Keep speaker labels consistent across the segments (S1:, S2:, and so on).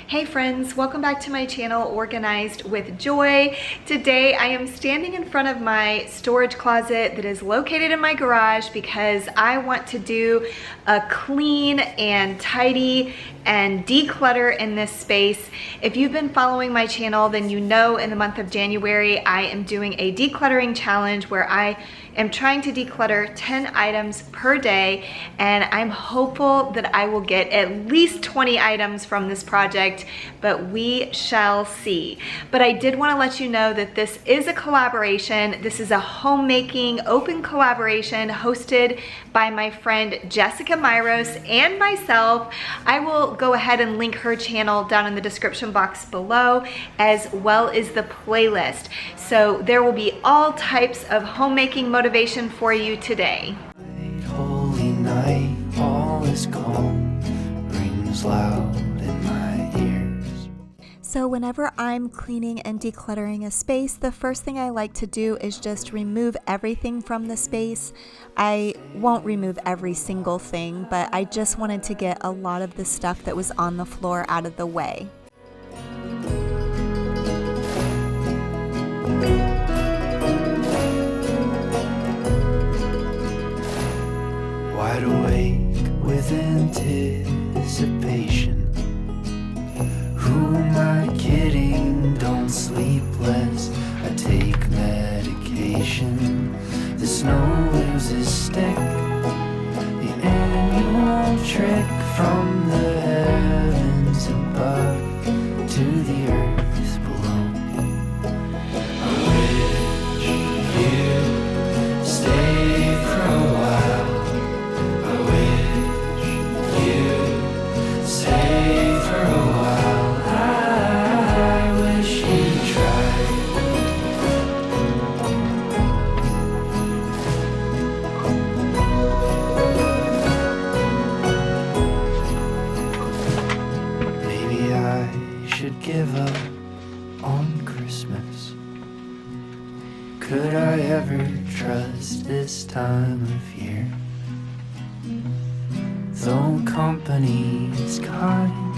S1: Hey friends, welcome back to my channel, Organized with Joy. Today I am standing in front of my storage closet that is located in my garage because I want to do a clean and tidy and declutter in this space. If you've been following my channel, then you know in the month of January I am doing a decluttering challenge where I am trying to declutter 10 items per day, and I'm hopeful that I will get at least 20 items from this project, but we shall see. But I did want to let you know that this is a collaboration. This is a homemaking open collaboration hosted by my friend Jessica Myros and myself. I will go ahead and link her channel down in the description box below, as well as the playlist. So there will be all types of homemaking motivation for you today.
S2: Holy night, all is calm, rings loud in my ears.
S3: So whenever I'm cleaning and decluttering a space, the first thing I like to do is just remove everything from the space. I won't remove every single thing, but I just wanted to get a lot of the stuff that was on the floor out of the way.
S2: Wide awake with anticipation. Who am I kidding? Don't sleep less. I take medication. The snow loses stick. The annual trick from the heavens above to the earth below. I wish you'd stay for a while. I wish you'd stay for a while. I wish you'd try. Maybe I should give up on Christmas. Could I ever trust this time of year? Though company is kind,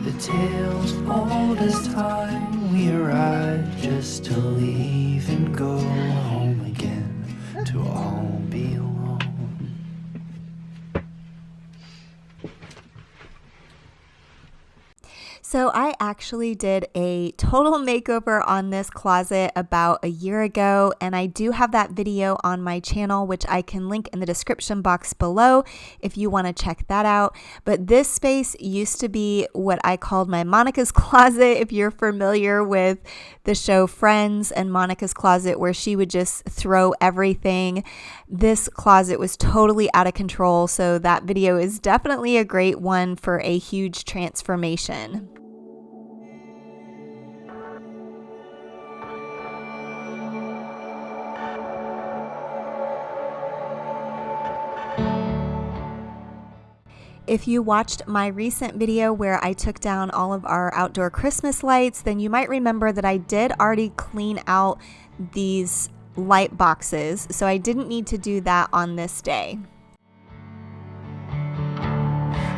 S2: the tale's old as time. We arrive just to leave and go home again, to all be alone.
S3: So I actually did a total makeover on this closet about a year ago, and I do have that video on my channel, which I can link in the description box below if you want to check that out. But this space used to be what I called my Monica's closet, if you're familiar with the show Friends and Monica's closet, where she would just throw everything. This closet was totally out of control, so that video is definitely a great one for a huge transformation. If you watched my recent video where I took down all of our outdoor Christmas lights, then you might remember that I did already clean out these light boxes, so I didn't need to do that on this day.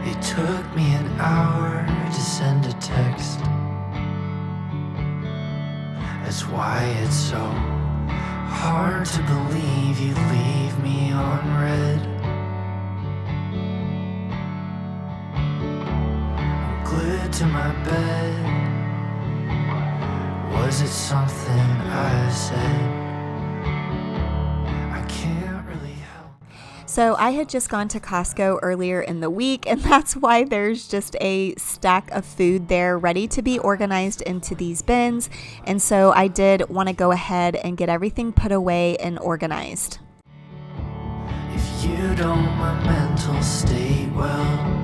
S2: It took me an hour to send a text. That's why it's so hard to believe you leave me on red. I'm glued to my bed. Was it something I said? I can't really help.
S3: So I had just gone to Costco earlier in the week, and that's why there's just a stack of food there ready to be organized into these bins. And so I did want to go ahead and get everything put away and organized.
S2: If you don't my mental state well,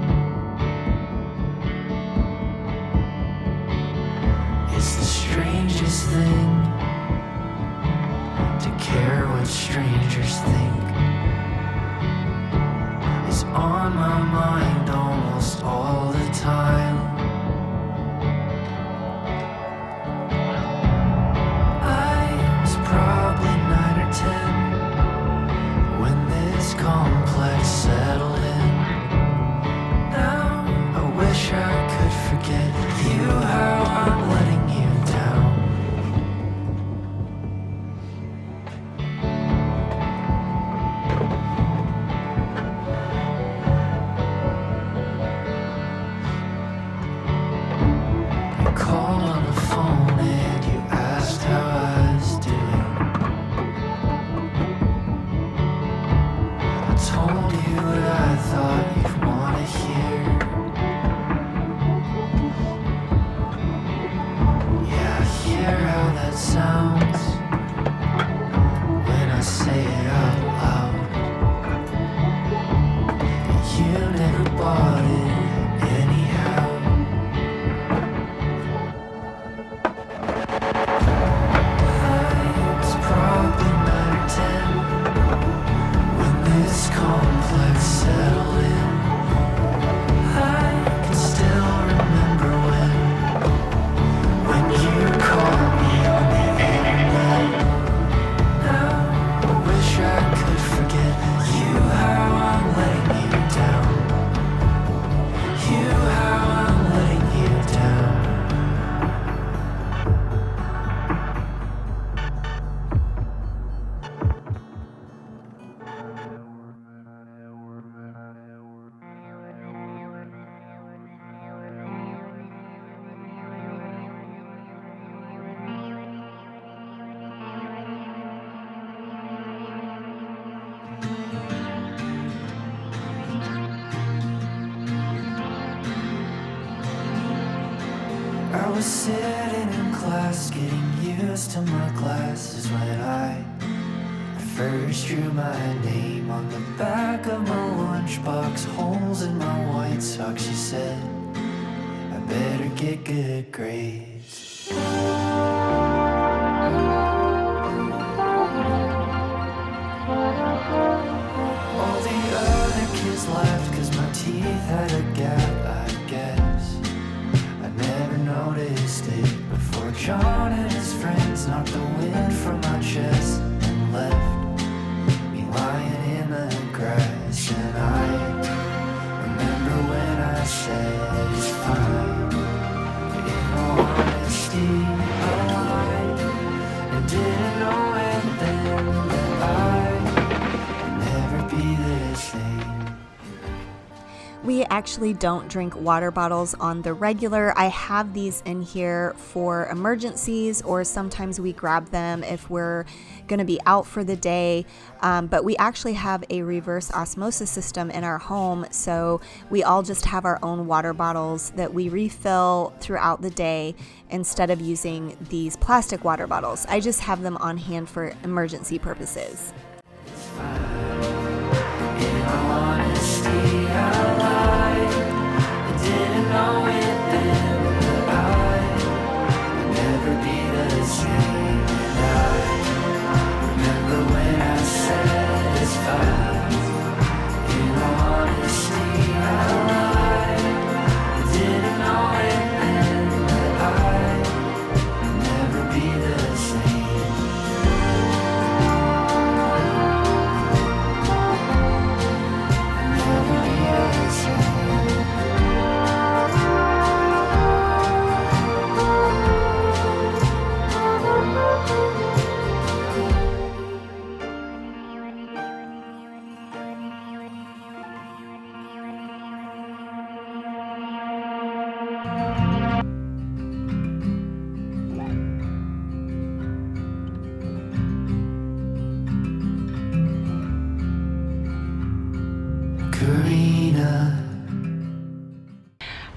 S2: it's the strangest thing to care what strangers think. It's on my mind almost all the time. I was probably 9 or 10 when this complex settled in. Now I wish I could forget the it sounds when I say it out loud. You never bought it anyhow. I was probably 9 or 10 when this complex settled in. I can still remember when you called me on the internet. Now I wish I could forget you, how I'm letting you down. You, how I'm letting you down. I was sitting in class, getting used to my glasses when I first drew my name on the back of my lunchbox, holes in my white socks. She said, I better get good grades. All the other kids laughed 'cause my teeth had a gap, I guess. I never noticed it before John and his friends knocked the wind from my chest and left me lying in the grass. And I remember when I said it's fine, but in all honesty I lied and didn't know it then that I'd never be the same.
S3: We actually don't drink water bottles on the regular. I have these in here for emergencies, or sometimes we grab them if we're going to be out for the day. But we actually have a reverse osmosis system in our home, so we all just have our own water bottles that we refill throughout the day instead of using these plastic water bottles. I just have them on hand for emergency purposes.
S2: In all honesty, I lied. I didn't know it then that I'd never be the same. And I remember when I said it's fine. In all honesty, I lied. I didn't know it then that I'd never be the same. Karina.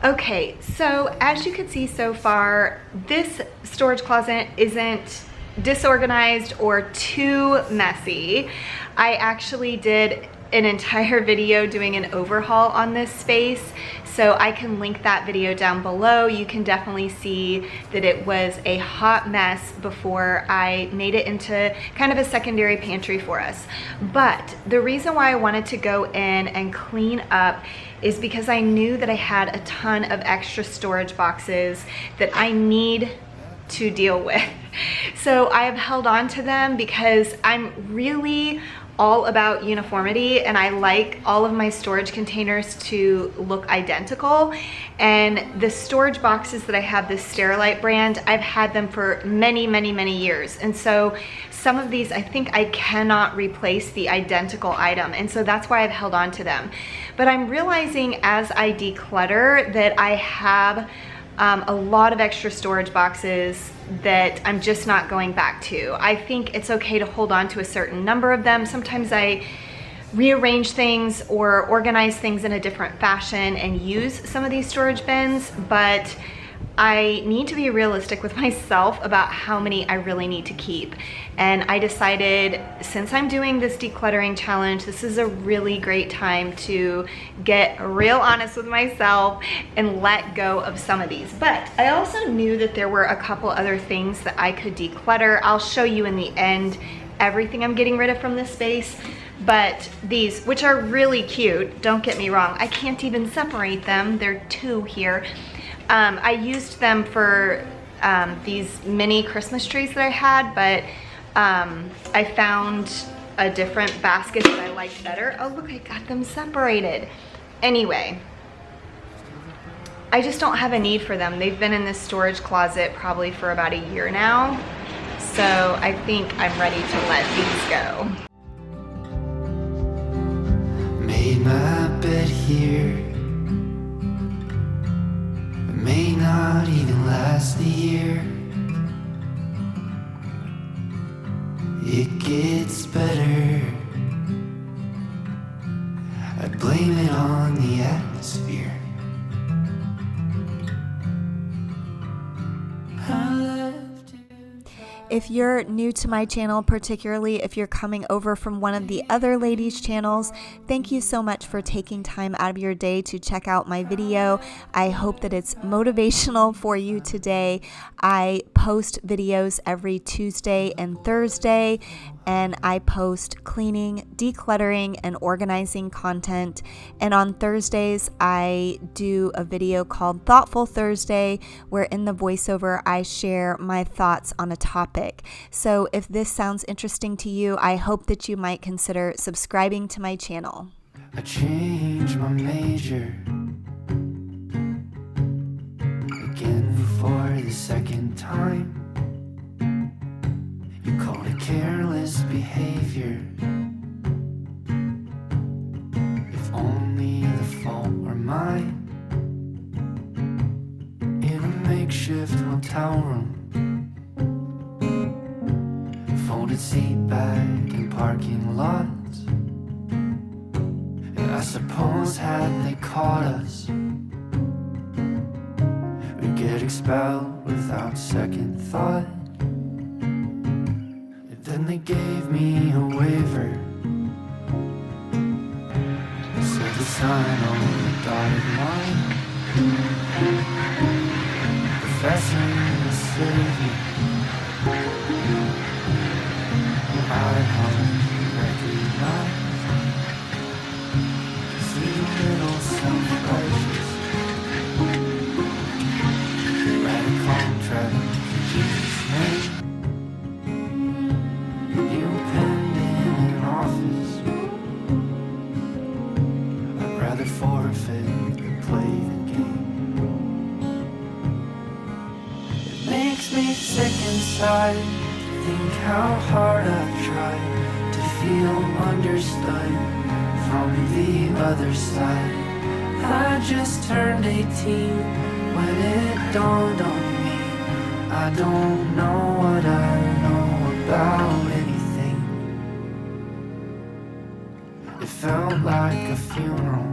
S1: Okay, so as you can see so far, this storage closet isn't disorganized or too messy. I actually did an entire video doing an overhaul on this space, so I can link that video down below. You can definitely see that it was a hot mess before I made it into kind of a secondary pantry for us. But the reason why I wanted to go in and clean up is because I knew that I had a ton of extra storage boxes that I need to deal with. So I have held on to them because I'm really all about uniformity, and I like all of my storage containers to look identical. And the storage boxes that I have, this Sterilite brand, I've had them for many, many, many years. And so some of these, I think I cannot replace the identical item. And so that's why I've held on to them. But I'm realizing as I declutter that I have a lot of extra storage boxes that I'm just not going back to. I think it's okay to hold on to a certain number of them. Sometimes I rearrange things or organize things in a different fashion and use some of these storage bins, but I need to be realistic with myself about how many I really need to keep. And I decided, since I'm doing this decluttering challenge, this is a really great time to get real honest with myself and let go of some of these. But I also knew that there were a couple other things that I could declutter. I'll show you in the end everything I'm getting rid of from this space. But these, which are really cute, don't get me wrong, I can't even separate them. There are two here. I used them for these mini Christmas trees that I had, but I found a different basket that I liked better. Oh, look, I got them separated. Anyway, I just don't have a need for them. They've been in this storage closet probably for about a year now. So I think I'm ready to let these go.
S2: Made my bed here. May not even last a year. It gets better. I blame it on the atmosphere.
S3: If you're new to my channel, particularly if you're coming over from one of the other ladies' channels, thank you so much for taking time out of your day to check out my video. I hope that it's motivational for you today. I post videos every Tuesday and Thursday, and I post cleaning, decluttering, and organizing content. And on Thursdays, I do a video called Thoughtful Thursday, where in the voiceover, I share my thoughts on a topic. So if this sounds interesting to you, I hope that you might consider subscribing to my channel.
S2: I changed my major again for the second time. You called it careless behavior. If only the fault were mine. In a makeshift hotel room, folded seat back in parking lots. I suppose had they caught us, we'd get expelled without second thought. And then they gave me a waiver, said to sign on the dotted line. Professing to save me, I hung recognized. Little self-righteous, write a contract in Jesus' name. You penned in an office. I'd rather forfeit than play the game. It makes me sick inside to think how hard I've tried to feel understood from the other side. I just turned 18 when it dawned on me I don't know what I know about anything. It felt like a funeral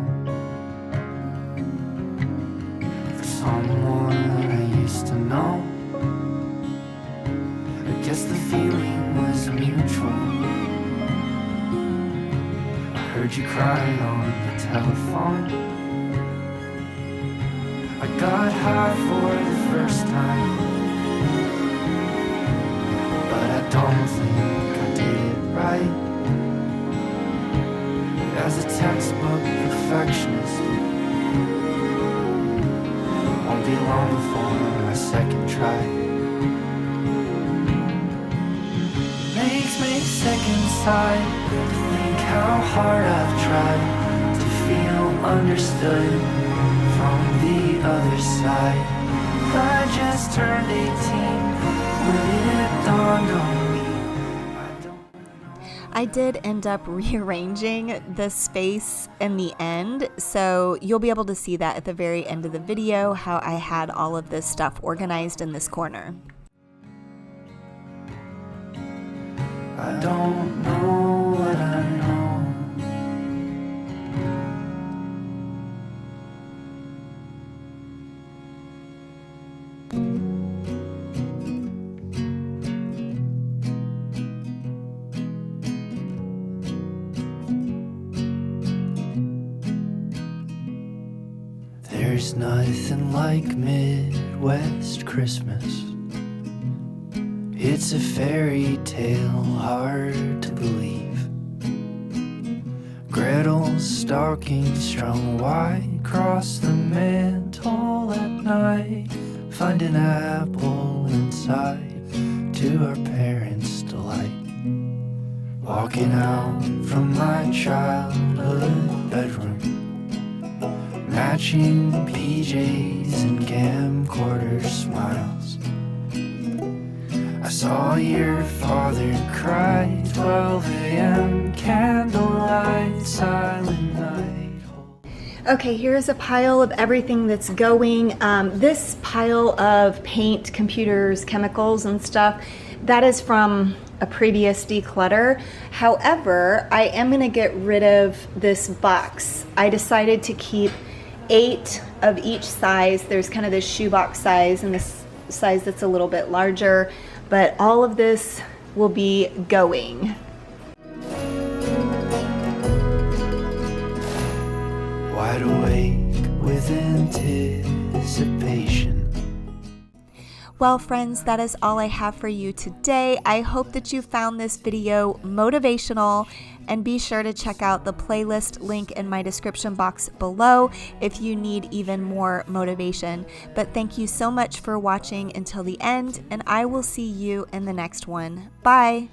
S2: for someone I used to know. I guess the feeling was mutual. Heard you cry on the telephone. I got high for the first time, but I don't think I did it right. As a textbook perfectionist, won't be long before my second try. Makes me sick inside to think how hard I've tried to feel understood from the other side. I just turned 18 when it dawned on me.
S3: I did end up rearranging the space in the end, so you'll be able to see that at the very end of the video, how I had all of this stuff organized in this corner.
S2: I don't know what I know. nothing like Midwest Christmas. It's a fairy tale, hard to believe. Gretel's stocking strung wide across the mantle at night. Find an apple inside to our parents' delight. Walking out from my childhood bedroom, matching PJs and camcorder smiles. I saw your father cry, 12 a.m. candlelight, silent night.
S1: Okay, here's a pile of everything that's going. This pile of paint, computers, chemicals, and stuff, that is from a previous declutter. However, I am gonna get rid of this box. I decided to keep 8 of each size. There's kind of this shoebox size and this size that's a little bit larger, but all of this will be going.
S2: Wide awake with anticipation.
S3: Well, friends, that is all I have for you today. I hope that you found this video motivational, and be sure to check out the playlist link in my description box below if you need even more motivation. But thank you so much for watching until the end, and I will see you in the next one. Bye!